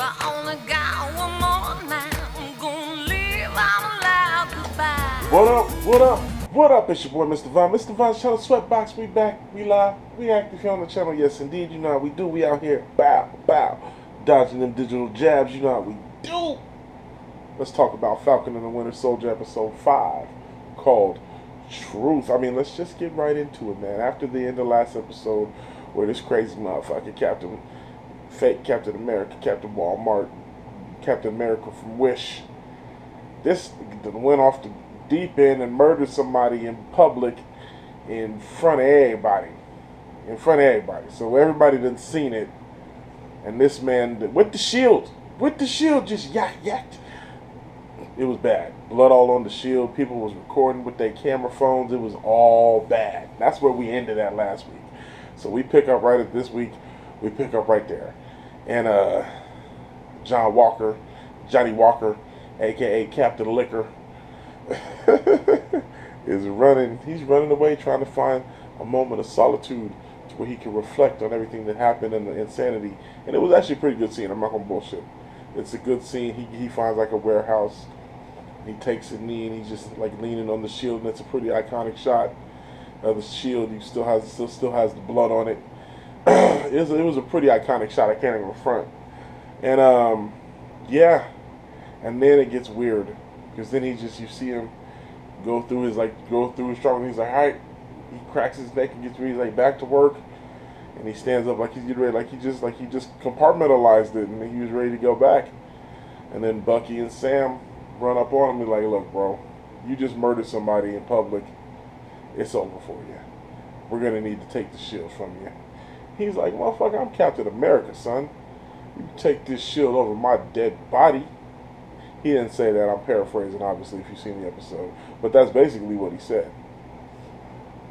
I only got one more night. I'm gonna live out loud goodbye. What up? What up? What up? It's your boy, Mr. Von. Mr. Von's Channel Sweatbox. We back. We live. We active here on the channel. Yes, indeed. You know how we do. We out here. Bow, bow. Dodging them digital jabs. You know how we do. Let's talk about Falcon and the Winter Soldier episode 5 called Truth. I mean, let's just get right into it, man. After the end of last episode where this crazy motherfucker, fake Captain America, Captain Walmart, Captain America from Wish, this went off the deep end and murdered somebody in public in front of everybody. So everybody done seen it. And this man, with the shield, just yacked. It was bad. Blood all on the shield. People was recording with their camera phones. It was all bad. That's where we ended at last week. So we pick up right at this week. We pick up right there. And Johnny Walker, a.k.a. Captain Liquor, is running. He's running away, trying to find a moment of solitude to where he can reflect on everything that happened and the insanity. And it was actually a pretty good scene. I'm not gonna bullshit. It's a good scene. He finds like a warehouse. He takes a knee and he's just like leaning on the shield, and it's a pretty iconic shot of the shield. He still has the blood on it. It was a pretty iconic shot. I can't even front. And yeah, and then it gets weird because then you see him go through his struggle. And he's like, all right. He cracks his neck and gets ready, like back to work, and he stands up like he's getting ready, like he just compartmentalized it, and he was ready to go back. And then Bucky and Sam run up on him and like, look, bro, you just murdered somebody in public. It's over for you. We're gonna need to take the shield from you. He's like, motherfucker, I'm Captain America, son. You take this shield over my dead body. He didn't say that. I'm paraphrasing, obviously, if you've seen the episode, but that's basically what he said.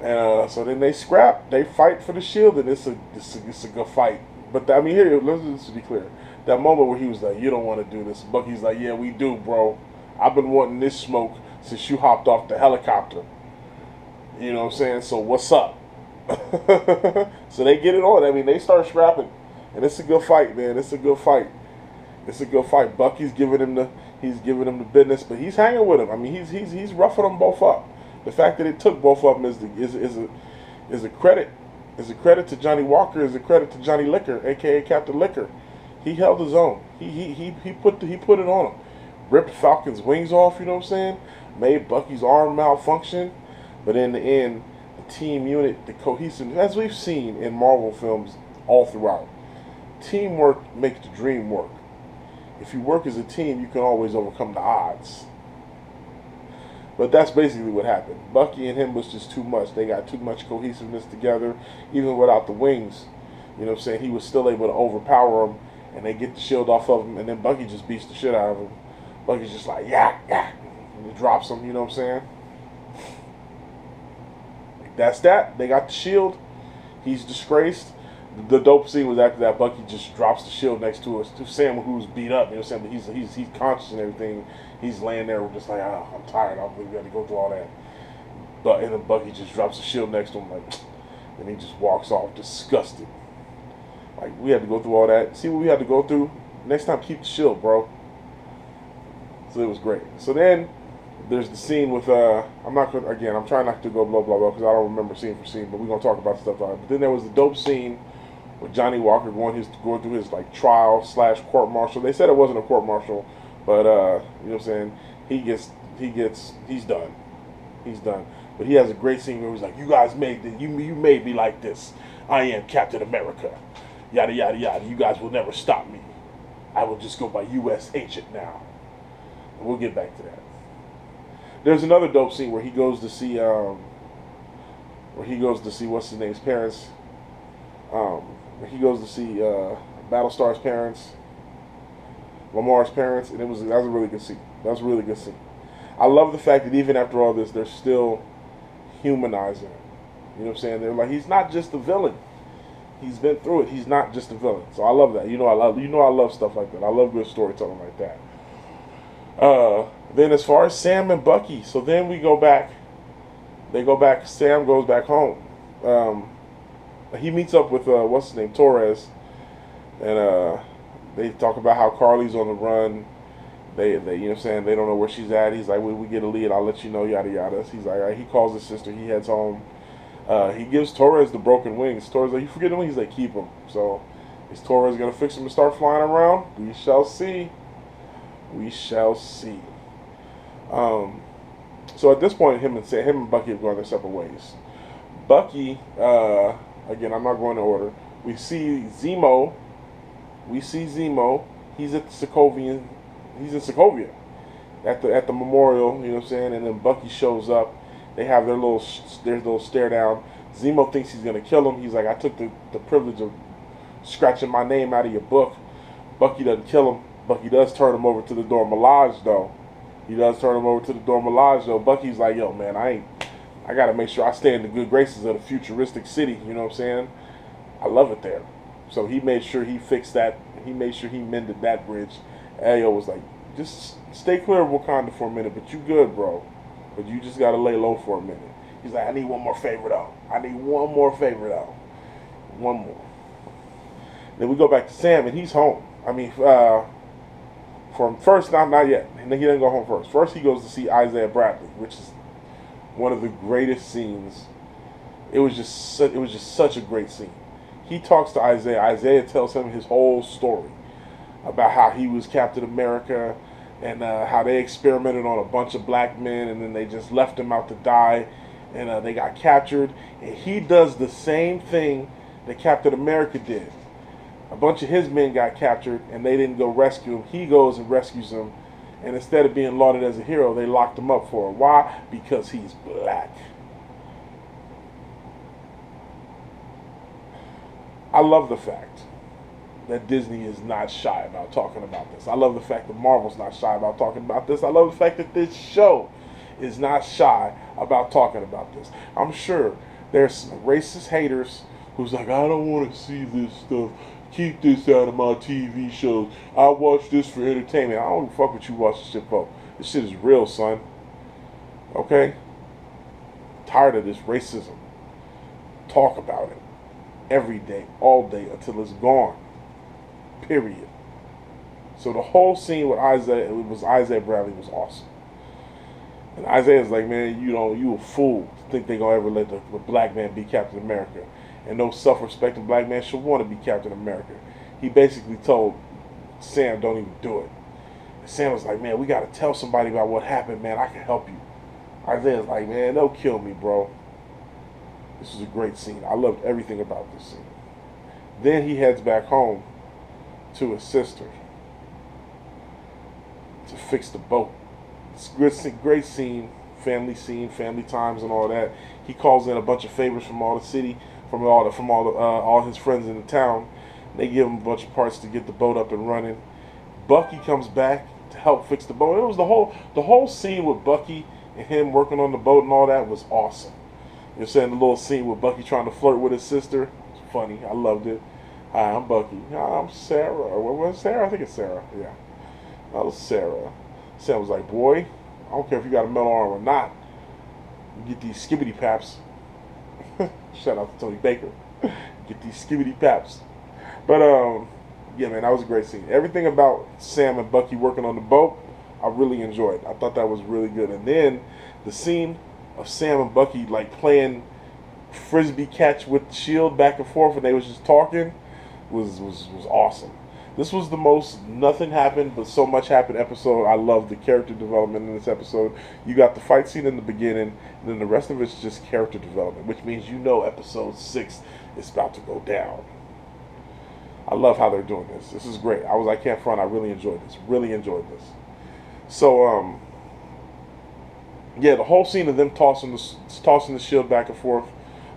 And so then they scrap. They fight for the shield, and it's a good fight. But I mean, here, let's be clear. That moment where he was like, "You don't want to do this," Bucky's like, "Yeah, we do, bro. I've been wanting this smoke since you hopped off the helicopter. You know what I'm saying? So what's up?" So they get it on. I mean, they start scrapping, and it's a good fight, man. It's a good fight. Bucky's giving him the business, but he's hanging with him. I mean, he's roughing them both up. The fact that it took both of them is a credit. Is a credit to Johnny Walker. Is a credit to Johnny Liquor, aka Captain Liquor. He held his own. He put it on him. Ripped Falcon's wings off. You know what I'm saying? Made Bucky's arm malfunction. But in the end, the team unit, the cohesive, as we've seen in Marvel films all throughout, teamwork makes the dream work. If you work as a team, you can always overcome the odds. But that's basically what happened. Bucky and him was just too much. They got too much cohesiveness together, even without the wings. You know what I'm saying? He was still able to overpower him, and they get the shield off of him, and then Bucky just beats the shit out of him. Bucky's just like, yeah, and he drops him, you know what I'm saying? That's that. They got the shield. He's disgraced. The dope scene was after that. Bucky just drops the shield next to Sam, who's beat up. You know what I'm saying? But he's conscious and everything. He's laying there just like, oh, I'm tired. I don't think we got to go through all that. And then Bucky just drops the shield next to him, like, and he just walks off disgusted. Like, we had to go through all that. See what we had to go through? Next time, keep the shield, bro. So it was great. So then there's the scene with I'm trying not to go blah blah blah because I don't remember scene for scene, but we're gonna talk about stuff like that. But then there was the dope scene with Johnny Walker going through his like trial / court martial. They said it wasn't a court martial, but you know what I'm saying? He's done. He's done. But he has a great scene where he's like, "You guys you made me like this. I am Captain America. Yada yada yada. You guys will never stop me. I will just go by U.S. agent now." And we'll get back to that. There's another dope scene where he goes to see what's his name's parents. He goes to see Battlestar's parents, Lamar's parents, and that was a really good scene. That was a really good scene. I love the fact that even after all this, they're still humanizing him. You know what I'm saying? They're like, he's not just a villain. He's been through it. He's not just a villain. So I love that. I love stuff like that. I love good storytelling like that. Then as far as Sam and Bucky, so then we go back. They go back. Sam goes back home. He meets up with what's his name, Torres, and They talk about how Carly's on the run. They, you know what I'm saying, they don't know where she's at. He's like, when we get a lead, I'll let you know, yada yada. He's like, all right. He calls his sister. He heads home. He gives Torres the broken wings. Torres like, you forget the wings? He's like, keep them. So is Torres gonna fix them and start flying around? We shall see. We shall see. So at this point, him and Bucky have gone their separate ways. Bucky, again, I'm not going to order. We see Zemo. He's at the Sokovian. He's in Sokovia at the memorial. You know what I'm saying? And then Bucky shows up. They have their little stare down. Zemo thinks he's gonna kill him. He's like, I took the privilege of scratching my name out of your book. Bucky doesn't kill him. Bucky does turn him over to the Dora Milaje though. Bucky's like, yo man, I gotta make sure I stay in the good graces of the futuristic city. You know what I'm saying? I love it there. So he made sure he fixed that. He made sure he mended that bridge. Ayo was like, just stay clear of Wakanda for a minute, but you good, bro. But you just gotta lay low for a minute. He's like, I need one more favor though. One more. Then we go back to Sam, and he's home. I mean, from first, not yet. And then he didn't go home first. First, he goes to see Isaiah Bradley, which is one of the greatest scenes. It was just such a great scene. He talks to Isaiah. Isaiah tells him his whole story about how he was Captain America and how they experimented on a bunch of black men and then they just left him out to die and they got captured. And he does the same thing that Captain America did. A bunch of his men got captured and they didn't go rescue him. He goes and rescues them. And instead of being lauded as a hero, they locked him up for it. Why? Because he's black. I love the fact that Disney is not shy about talking about this. I love the fact that Marvel's not shy about talking about this. I love the fact that this show is not shy about talking about this. I'm sure there's some racist haters who's like, I don't want to see this stuff. Keep this out of my TV shows. I watch this for entertainment. I don't fuck what you watch this shit for. This shit is real, son. Okay? Tired of this racism. Talk about it. Every day, all day, until it's gone. Period. So the whole scene with Isaiah Bradley was awesome. And Isaiah's like, man, you a fool to think they gonna ever let the black man be Captain America. And no self-respecting black man should want to be Captain America. He basically told Sam, don't even do it. And Sam was like, man, we gotta tell somebody about what happened, man. I can help you. Isaiah's like, man, they'll kill me, bro. This was a great scene. I loved everything about this scene. Then he heads back home to his sister to fix the boat. It's a great scene, family times and all that. He calls in a bunch of favors from all the city, from all his friends in the town. They give him a bunch of parts to get the boat up and running. Bucky comes back to help fix the boat. It was the whole scene with Bucky and him working on the boat and all that was awesome. You're saying the little scene with Bucky trying to flirt with his sister. It's funny. I loved it. Hi, I'm Bucky. Hi, I'm Sarah. What was Sarah? I think it's Sarah. Yeah. That was Sarah. Sam was like, boy, I don't care if you got a metal arm or not. You get these skibbity paps. Shout out to Tony Baker. Get these skibbity paps. But, yeah, man, that was a great scene. Everything about Sam and Bucky working on the boat, I really enjoyed. I thought that was really good. And then the scene of Sam and Bucky like playing frisbee catch with Shield back and forth, and they was just talking, was awesome. This was the most nothing happened but so much happened episode. I love the character development in this episode. You got the fight scene in the beginning, and then the rest of it's just character development, which means episode 6 is about to go down. I love how they're doing this. This is great. I can't front. I really enjoyed this. So yeah, the whole scene of them tossing the shield back and forth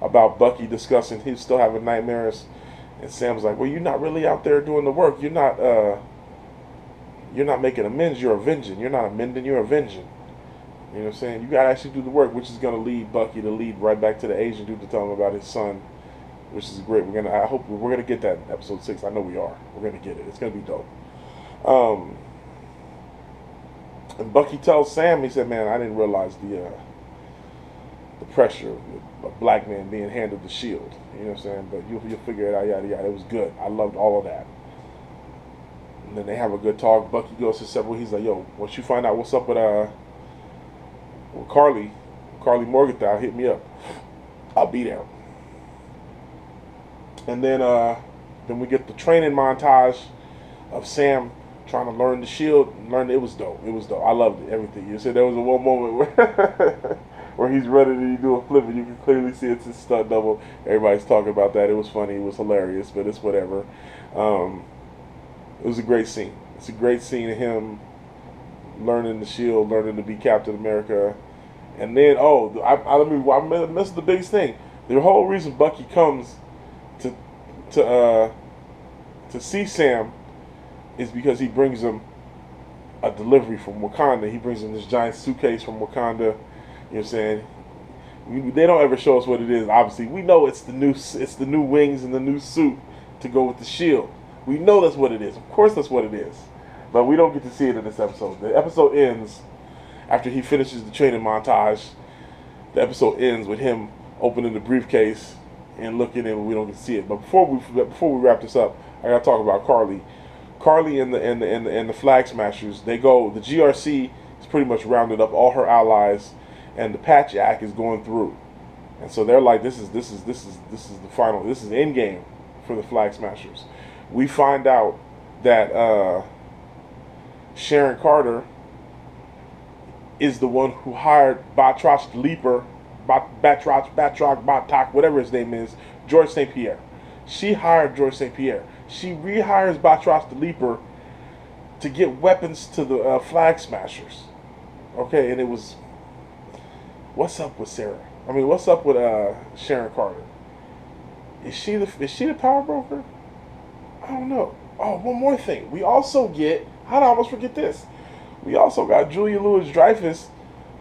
about Bucky discussing he's still having nightmares, and Sam's like, well, you're not really out there doing the work. You're not making amends. You're avenging. You're not amending. You're avenging. You know what I'm saying? You gotta actually do the work, which is gonna lead Bucky to lead right back to the Asian dude to tell him about his son, which is great. I hope we're gonna get that in episode 6. I know we are. We're gonna get it. It's gonna be dope. And Bucky tells Sam, he said, man, I didn't realize the pressure of a black man being handled the shield. You know what I'm saying? But you'll figure it out, yada, yada. It was good. I loved all of that. And then they have a good talk. Bucky goes his separate. He's like, "Yo, once you find out what's up with Carly Morgenthau, hit me up. I'll be there." And then we get the training montage of Sam trying to learn the shield. It was dope. It was dope. I loved it. Everything. You said there was a one moment where where he's ready to do a flip, and you can clearly see it's his stunt double. Everybody's talking about that. It was funny. It was hilarious, but it's whatever. It was a great scene. It's a great scene of him learning the shield, learning to be Captain America. And then, I missed the biggest thing. The whole reason Bucky comes to see Sam is because he brings him a delivery from Wakanda. He brings him this giant suitcase from Wakanda. You know what I'm saying? They don't ever show us what it is. Obviously, we know it's the new wings and the new suit to go with the shield. We know that's what it is. Of course, that's what it is. But we don't get to see it in this episode. The episode ends after he finishes the training montage. The episode ends with him opening the briefcase and looking in. We don't get to see it. But before we wrap this up, I gotta talk about Carly. Carly and the Flag Smashers. They go. The GRC has pretty much rounded up all her allies, and the Patch Act is going through. And so they're like, this is the final. This is the end game for the Flag Smashers. We find out that Sharon Carter is the one who hired Batroc the Leaper, Batroc, whatever his name is, George St. Pierre. She hired George St. Pierre. She rehires Batroc the Leaper to get weapons to the Flag Smashers. Okay, and it was, what's up with Sarah? I mean, what's up with Sharon Carter? Is she the power broker? I don't know. Oh, one more thing. We also get, how did I almost forget this? We also got Julia Louis-Dreyfus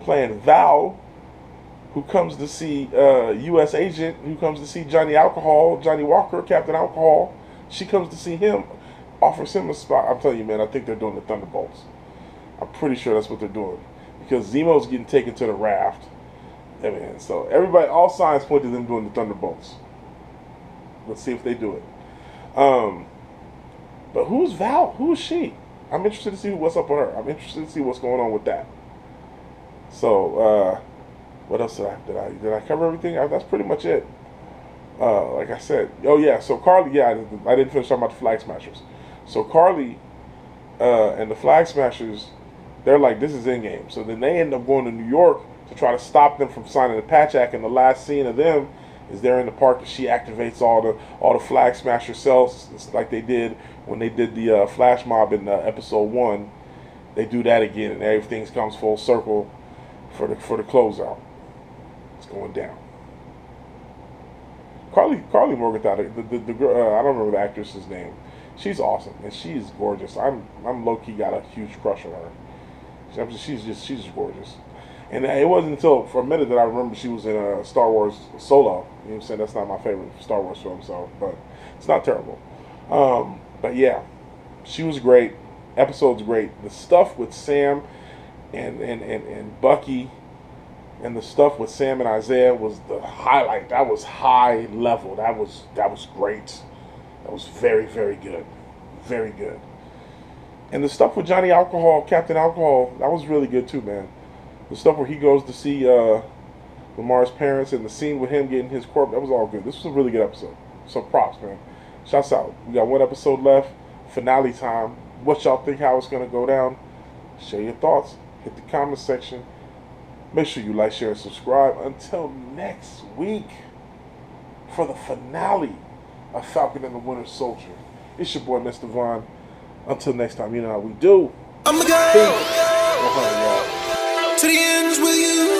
playing Val, who comes to see U.S. Agent, who comes to see Johnny Walker, Captain Alcohol. She comes to see him, offers him a spot. I'm telling you, man, I think they're doing the Thunderbolts. I'm pretty sure that's what they're doing. Because Zemo's getting taken to the raft. I mean, so everybody, all signs point to them doing the Thunderbolts. Let's see if they do it. But who's Val? Who is she? I'm interested to see what's up with her. I'm interested to see what's going on with that. So, what else did I cover everything? That's pretty much it. Like I said, oh yeah. So Carly, I didn't finish talking about the Flag Smashers. So Carly and the Flag Smashers, they're like, this is endgame. So then they end up going to New York to try to stop them from signing the Patch Act. And the last scene of them is they're in the park, and she activates all the Flag Smasher cells. It's like they did when they did the flash mob in episode 1. They do that again, and everything comes full circle for the closeout. It's going down. Carly Morgenthau, the girl, I don't remember the actress's name. She's awesome, and she's gorgeous. I'm low key got a huge crush on her. She's just gorgeous. And it wasn't until for a minute that I remember she was in Star Wars Solo. You know what I'm saying? That's not my favorite Star Wars film, but it's not terrible. But yeah, she was great. Episode's great. The stuff with Sam and Bucky, and the stuff with Sam and Isaiah was the highlight. That was high level. That was great. That was very, very good. Very good. And the stuff with Johnny Alcohol, Captain Alcohol, that was really good too, man. The stuff where he goes to see Lamar's parents, and the scene with him getting his corpse, that was all good. This was a really good episode. So props, man. Shouts out. We got one episode left. Finale time. What y'all think, how it's going to go down? Share your thoughts. Hit the comment section. Make sure you like, share, and subscribe. Until next week for the finale of Falcon and the Winter Soldier. It's your boy, Mr. Vaughn. Until next time, you know how we do. I'm a Peace. to the ends with you.